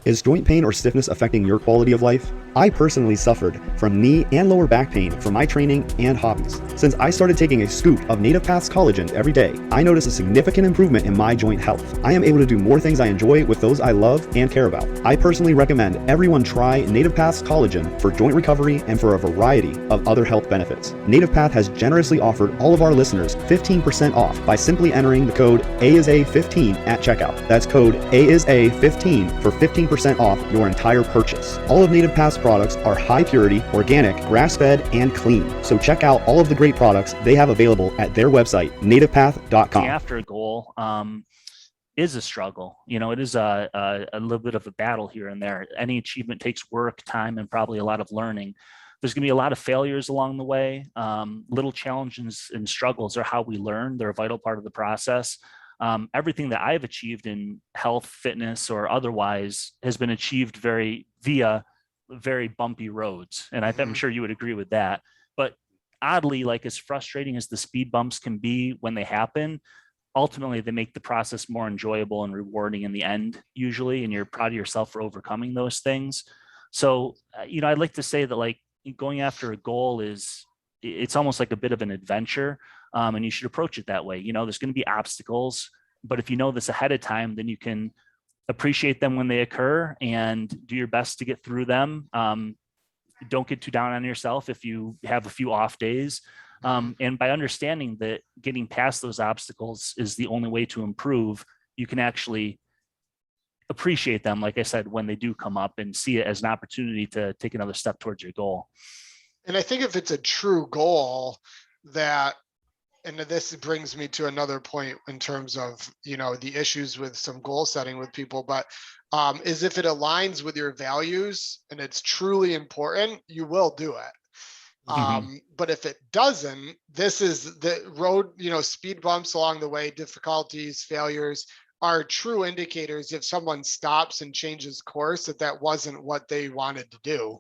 Is joint pain or stiffness affecting your quality of life? I personally suffered from knee and lower back pain from my training and hobbies. Since I started taking a scoop of NativePath's collagen every day, I noticed a significant improvement in my joint health. I am able to do more things I enjoy with those I love and care about. I personally recommend everyone try NativePath's collagen for joint recovery and for a variety of other health benefits. NativePath has generously offered all of our listeners 15% off by simply entering the code AISA15 at checkout. That's code AISA15 for 15% off your entire purchase. All of NativePath's products are high purity, organic, grass-fed, and clean. So check out all of the great products they have available at their website, nativepath.com. After a goal is a struggle. It is a little bit of a battle here and there. Any achievement takes work, time, and probably a lot of learning. There's going to be a lot of failures along the way. Little challenges and struggles are how we learn. They're a vital part of the process. Everything that I've achieved in health, fitness, or otherwise has been achieved via very bumpy roads. And I'm sure you would agree with that. But oddly, like as frustrating as the speed bumps can be when they happen, ultimately they make the process more enjoyable and rewarding in the end, usually, and you're proud of yourself for overcoming those things. So, I'd like to say that like going after a goal it's almost like a bit of an adventure. And you should approach it that way. There's going to be obstacles, but if you know this ahead of time, then you can appreciate them when they occur and do your best to get through them. Don't get too down on yourself if you have a few off days. And by understanding that getting past those obstacles is the only way to improve, you can actually appreciate them, like I said, when they do come up and see it as an opportunity to take another step towards your goal. And I think if it's a true goal and this brings me to another point in terms of, the issues with some goal setting with people, but is if it aligns with your values and it's truly important, you will do it. But if it doesn't, this is the road, speed bumps along the way, difficulties, failures are true indicators if someone stops and changes course, that wasn't what they wanted to do.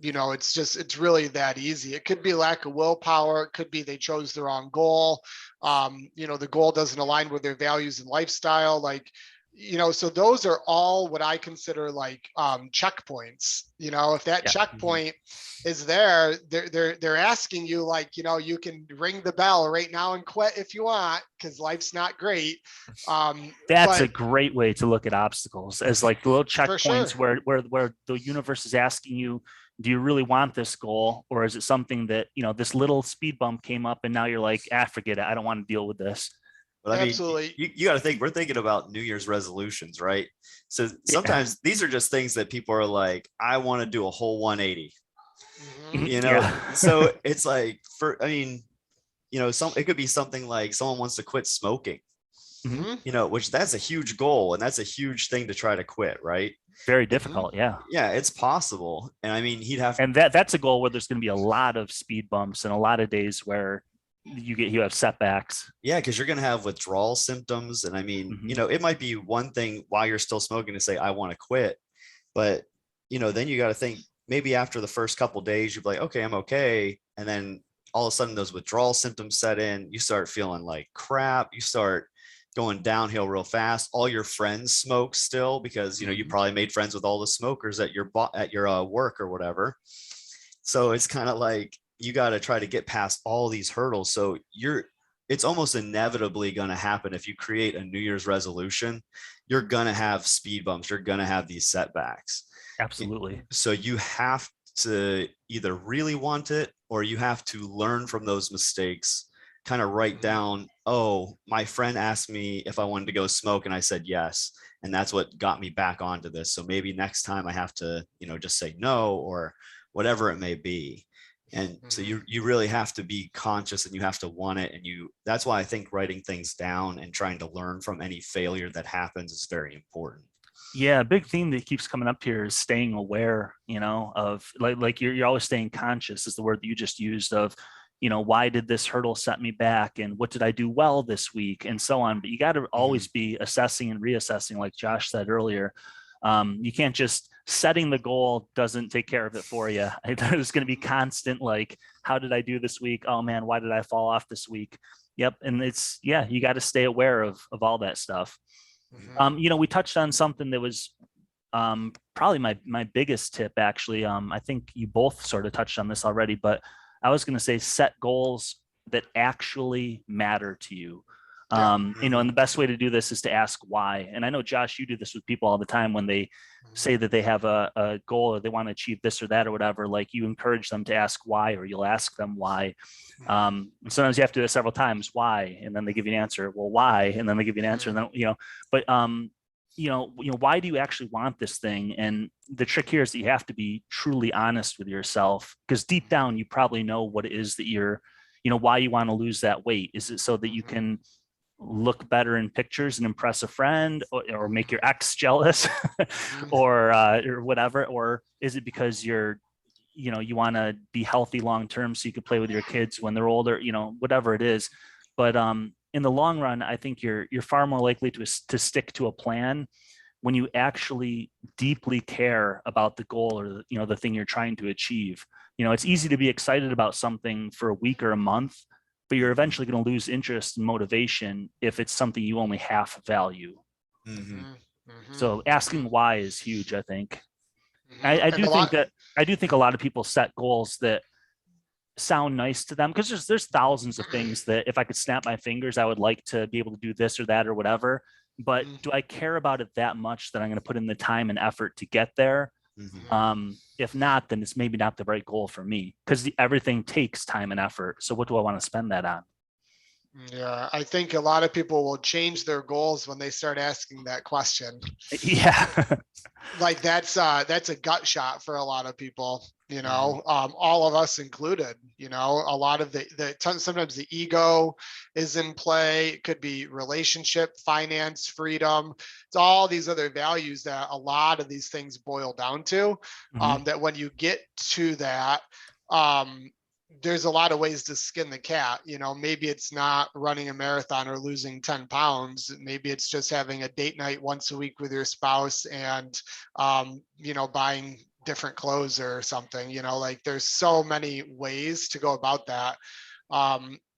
It's really that easy. It could be lack of willpower. It could be they chose the wrong goal. The goal doesn't align with their values and lifestyle. So those are all what I consider checkpoints. If that checkpoint is there, they're asking you you can ring the bell right now and quit if you want, because life's not great. That's a great way to look at obstacles as like little checkpoints where the universe is asking you, do you really want this goal? Or is it something that, this little speed bump came up and now you're like, forget it. I don't want to deal with this. But absolutely. You got to think, we're thinking about New Year's resolutions, right? So sometimes these are just things that people are like, I want to do a whole 180, So it's like, it could be something like someone wants to quit smoking, which that's a huge goal. And that's a huge thing to try to quit, right? Very difficult. Yeah. Yeah, it's possible. And he'd have, and that's a goal where there's going to be a lot of speed bumps and a lot of days where you have setbacks. Yeah, because you're going to have withdrawal symptoms. And it might be one thing while you're still smoking to say, I want to quit. But, then you got to think maybe after the first couple of days, you'll be like, okay, I'm okay. And then all of a sudden those withdrawal symptoms set in. You start feeling like crap. You start going downhill real fast. All your friends smoke still because, you probably made friends with all the smokers at your work or whatever. So it's kind of like, you got to try to get past all these hurdles. So it's almost inevitably going to happen. If you create a New Year's resolution, you're going to have speed bumps. You're going to have these setbacks. Absolutely. So you have to either really want it or you have to learn from those mistakes, kind of write down, oh, my friend asked me if I wanted to go smoke and I said yes. And that's what got me back onto this. So maybe next time I have to, just say no or whatever it may be. And so you really have to be conscious and you have to want it. And that's why I think writing things down and trying to learn from any failure that happens is very important. Yeah. A big theme that keeps coming up here is staying aware, of like you're always staying conscious is the word that you just used of, why did this hurdle set me back and what did I do well this week and so on. But you got to always be assessing and reassessing, like Josh said earlier. You can't just setting the goal doesn't take care of it for you. There's going to be constant, like, how did I do this week? Oh man, why did I fall off this week? Yep. And you got to stay aware of all that stuff. We touched on something that was probably my biggest tip, actually, I think you both sort of touched on this already, but I was going to say set goals that actually matter to you. You know, and the best way to do this is to ask why. And I know, Josh, you do this with people all the time when they say that they have a goal or they want to achieve this or that or whatever. Like, you encourage them to ask why, or you'll ask them why. Sometimes you have to do it several times, why, and then they give you an answer. Well, why? And then they give you an answer. And then, you know, but why do you actually want this thing? And the trick here is that you have to be truly honest with yourself, because deep down you probably know what it is that you're, why you want to lose that weight. Is it so that you can look better in pictures and impress a friend, or make your ex jealous, or whatever? Or is it because you want to be healthy long term so you can play with your kids when they're older, whatever it is. But in the long run, I think you're far more likely to stick to a plan when you actually deeply care about the goal, or the thing you're trying to achieve. It's easy to be excited about something for a week or a month, but you're eventually going to lose interest and motivation if it's something you only half value. So asking why is huge, I think. I do think a lot of people set goals that sound nice to them, because there's thousands of things that if I could snap my fingers, I would like to be able to do this or that or whatever. But do I care about it that much that I'm going to put in the time and effort to get there? If not, then it's maybe not the right goal for me, because everything takes time and effort. So what do I want to spend that on? Yeah, I think a lot of people will change their goals when they start asking that question. Yeah. Like that's a gut shot for a lot of people, all of us included. A lot of sometimes the ego is in play. It could be relationship, finance, freedom. It's all these other values that a lot of these things boil down to. That when you get to that, there's a lot of ways to skin the cat. Maybe it's not running a marathon or losing 10 pounds. Maybe it's just having a date night once a week with your spouse and, buying different clothes or something. Like, there's so many ways to go about that.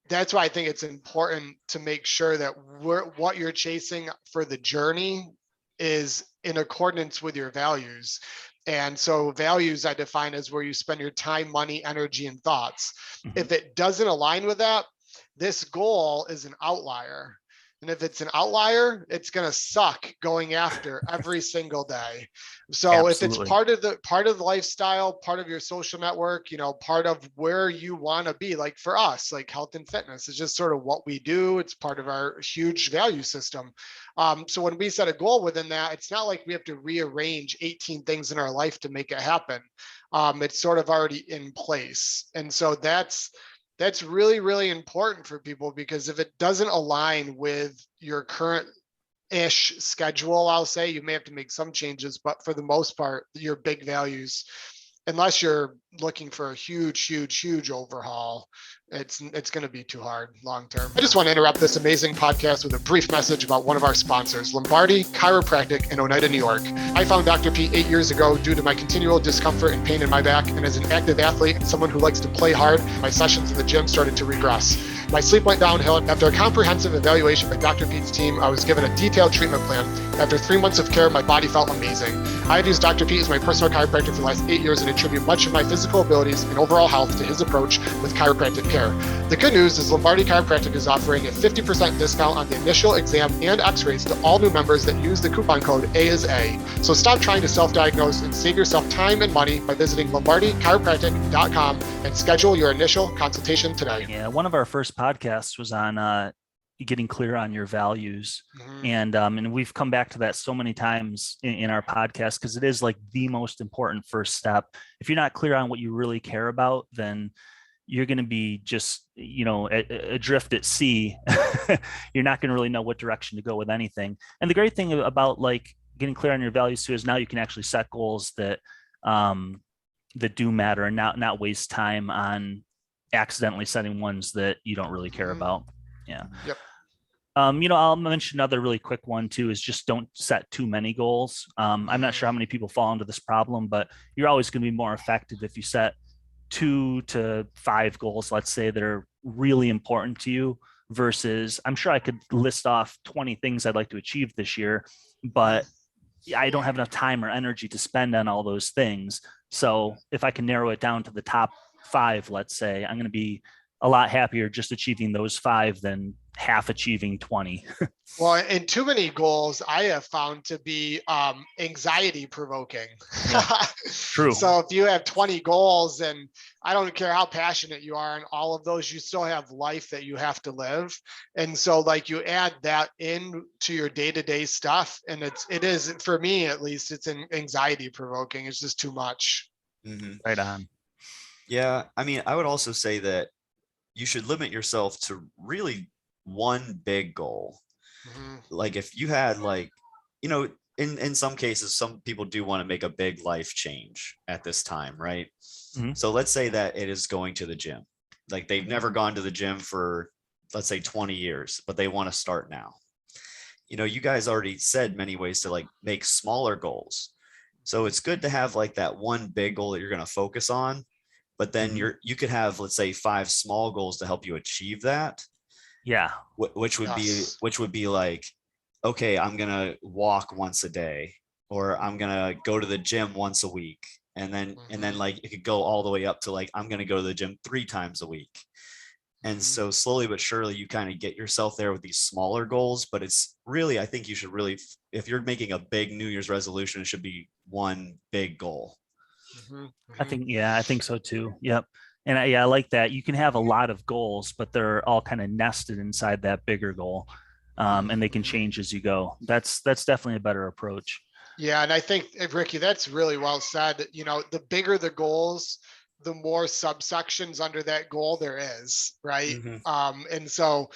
That's why I think it's important to make sure that what you're chasing for the journey is in accordance with your values. And so values I define as where you spend your time, money, energy, and thoughts. If it doesn't align with that, this goal is an outlier. And if it's an outlier, it's going to suck going after every single day. So if it's part of the lifestyle, part of your social network, part of where you want to be, like for us, like health and fitness is just sort of what we do. It's part of our huge value system. So when we set a goal within that, it's not like we have to rearrange 18 things in our life to make it happen. It's sort of already in place. And so that's really, really important for people, because if it doesn't align with your current-ish schedule, I'll say, you may have to make some changes, but for the most part, your big values, unless you're looking for a huge, huge, huge overhaul, it's going to be too hard long term. I just want to interrupt this amazing podcast with a brief message about one of our sponsors, Lombardi Chiropractic in Oneida, New York. I found Dr. P 8 years ago due to my continual discomfort and pain in my back, and as an active athlete and someone who likes to play hard, my sessions in the gym started to regress. My sleep went downhill. After a comprehensive evaluation by Dr. P's team, I was given a detailed treatment plan. After 3 months of care, my body felt amazing. I have used Dr. P as my personal chiropractor for the last 8 years and attribute much of my physical abilities and overall health to his approach with chiropractic care. The good news is Lombardi Chiropractic is offering a 50% discount on the initial exam and x-rays to all new members that use the coupon code A is A. So stop trying to self-diagnose and save yourself time and money by visiting lombardichiropractic.com and schedule your initial consultation today. Yeah, one of our first podcasts was on getting clear on your values. And we've come back to that so many times in our podcast, because it is like the most important first step. If you're not clear on what you really care about, then you're going to be just, adrift at sea. You're not going to really know what direction to go with anything. And the great thing about like getting clear on your values too is now you can actually set goals that do matter, and not waste time on accidentally setting ones that you don't really care about. Yeah. Yep. I'll mention another really quick one too, is just don't set too many goals. I'm not sure how many people fall into this problem, but you're always going to be more effective if you set 2 to 5 goals, let's say, that are really important to you, versus I'm sure I could list off 20 things I'd like to achieve this year, but I don't have enough time or energy to spend on all those things. So if I can narrow it down to the top 5, let's say, I'm going to be a lot happier just achieving those 5 than half achieving 20. Well, and too many goals I have found to be anxiety provoking. True. So if you have 20 goals, and I don't care how passionate you are on all of those, you still have life that you have to live. And so like you add that into your day-to-day stuff, and it is, for me at least, it's anxiety provoking. It's just too much. Mhm. Right on. Yeah. I mean, I would also say that you should limit yourself to really one big goal. Mhm. Like if you had like, you know, in some cases, some people do want to make a big life change at this time, right? Mhm. So let's say that it is going to the gym. Like they've never gone to the gym for, let's say 20 years, but they want to start now. You know, you guys already said many ways to like make smaller goals. So it's good to have like that one big goal that you're going to focus on, but then Mhm. you could have, let's say 5 small goals to help you achieve that. Yeah. Which would Yes. be like, okay, I'm gonna walk once a day, or I'm gonna go to the gym once a week, and then Mhm. like it could go all the way up to like I'm gonna go to the gym 3 times a week. And Mhm. so slowly but surely you kind of get yourself there with these smaller goals. But it's really, I think you should really, if you're making a big New Year's resolution, it should be one big goal. Mhm. I Mhm. think, yeah, I think so too. Yep. And I like that. You can have a lot of goals, but they're all kind of nested inside that bigger goal. And they can Mhm. change as you go. That's definitely a better approach. Yeah, and I think, Ricky, that's really well said. You know, the bigger the goals, the more subsections under that goal there is, right? Mhm. And so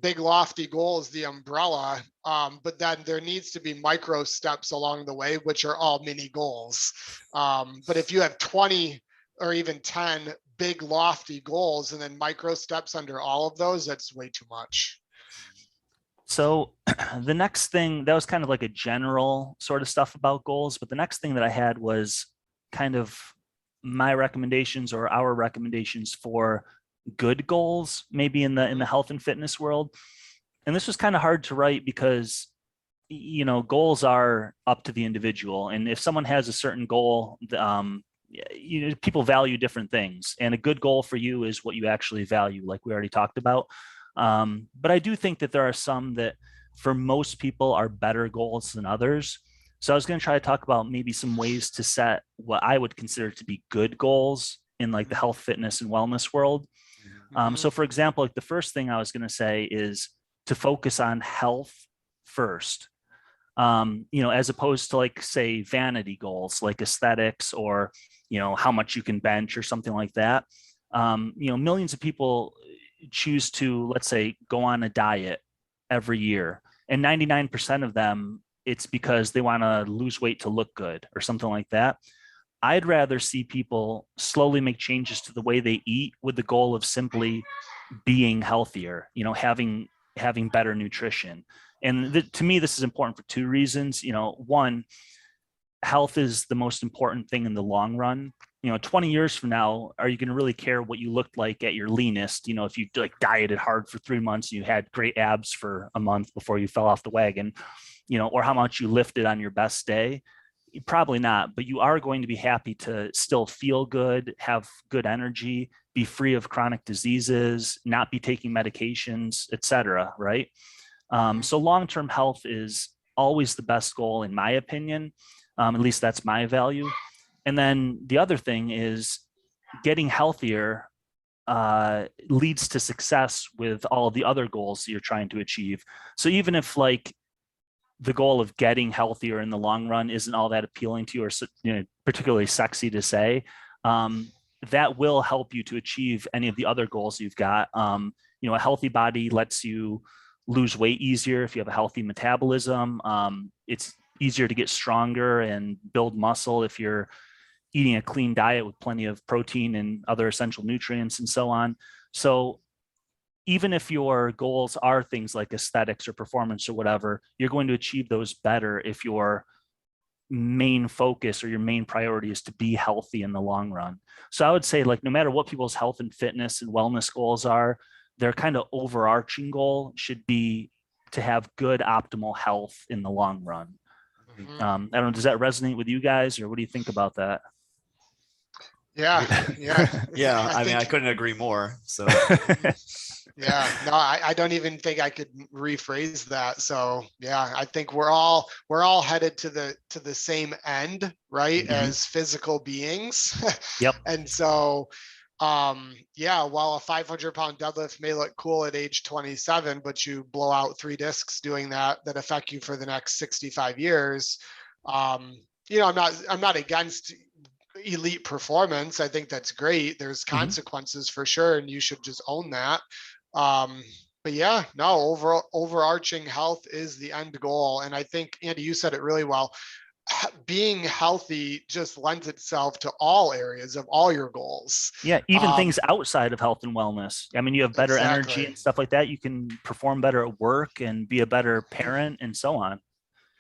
big lofty goal is the umbrella, but then there needs to be micro steps along the way, which are all mini goals. But if you have 20 or even 10 big lofty goals and then micro steps under all of those, that's way too much. So the next thing, that was kind of like a general sort of stuff about goals, but the next thing that I had was kind of my recommendations or our recommendations for good goals, maybe in the Mhm. health and fitness world. And this was kind of hard to write because goals are up to the individual, and if someone has a certain goal, people value different things, and a good goal for you is what you actually value, like we already talked about. But I do think that there are some that for most people are better goals than others. So I was going to try to talk about maybe some ways to set what I would consider to be good goals in like the health, fitness, and wellness world. Mhm. So for example, like the first thing I was going to say is to focus on health first, as opposed to like say vanity goals like aesthetics or how much you can bench or something like that. Millions of people choose to, let's say, go on a diet every year, and 99% of them it's because they want to lose weight to look good or something like that. I'd rather see people slowly make changes to the way they eat with the goal of simply being healthier, having better nutrition. And to me, this is important for 2 reasons. One, health is the most important thing in the long run. 20 years from now, are you going to really care what you looked like at your leanest? If you like dieted hard for 3 months and you had great abs for a month before you fell off the wagon, or how much you lifted on your best day? Probably not, but you are going to be happy to still feel good, have good energy, be free of chronic diseases, not be taking medications, etc. Right? So long-term health is always the best goal, in my opinion. At least that's my value. And then the other thing is getting healthier leads to success with all of the other goals that you're trying to achieve. So even if like the goal of getting healthier in the long run isn't all that appealing to you or particularly sexy to say, that will help you to achieve any of the other goals you've got. A healthy body lets you lose weight easier if you have a healthy metabolism. It's easier to get stronger and build muscle if you're eating a clean diet with plenty of protein and other essential nutrients and so on. So even if your goals are things like aesthetics or performance or whatever, you're going to achieve those better if your main focus or your main priority is to be healthy in the long run. So I would say, like, no matter what people's health and fitness and wellness goals are, their kind of overarching goal should be to have good optimal health in the long run. Mhm. I don't know, does that resonate with you guys, or what do you think about that? Yeah, yeah. Yeah, I mean, I think, couldn't agree more. So yeah, no, I don't even think I could rephrase that. So yeah, I think we're all headed to the same end, right? Mhm. As physical beings. Yep. And so yeah, while a 500-pound deadlift may look cool at age 27, but you blow out 3 discs doing that affect you for the next 65 years. You know, I'm not against elite performance. I think that's great. There's consequences for sure, and you should just own that. But yeah, no, overarching health is the end goal. And I think, Andy, you said it really well. Being healthy just lends itself to all areas of all your goals. Yeah, even things outside of health and wellness. I mean, you have better energy Exactly. and stuff like that. You can perform better at work and be a better parent and so on.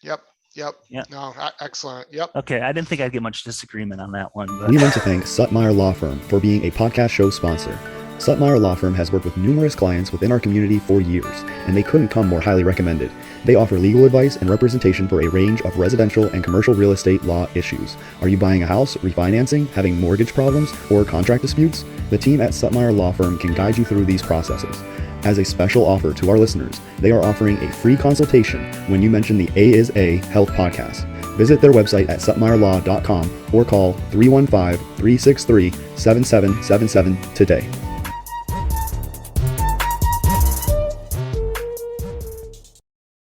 Yep. Yeah. No, excellent. Yep. Okay, I didn't think I'd get much disagreement on that one. But We want to thank Suttmeier Law Firm for being a podcast show sponsor. Suttmeier Law Firm has worked with numerous clients within our community for years, and they couldn't come more highly recommended. They offer legal advice and representation for a range of residential and commercial real estate law issues. Are you buying a house, refinancing, having mortgage problems, or contract disputes? The team at Suttmeier Law Firm can guide you through these processes. As a special offer to our listeners, they are offering a free consultation when you mention the A is A Health Podcast. Visit their website at suttmeierlaw.com or call 315-363-7777 today.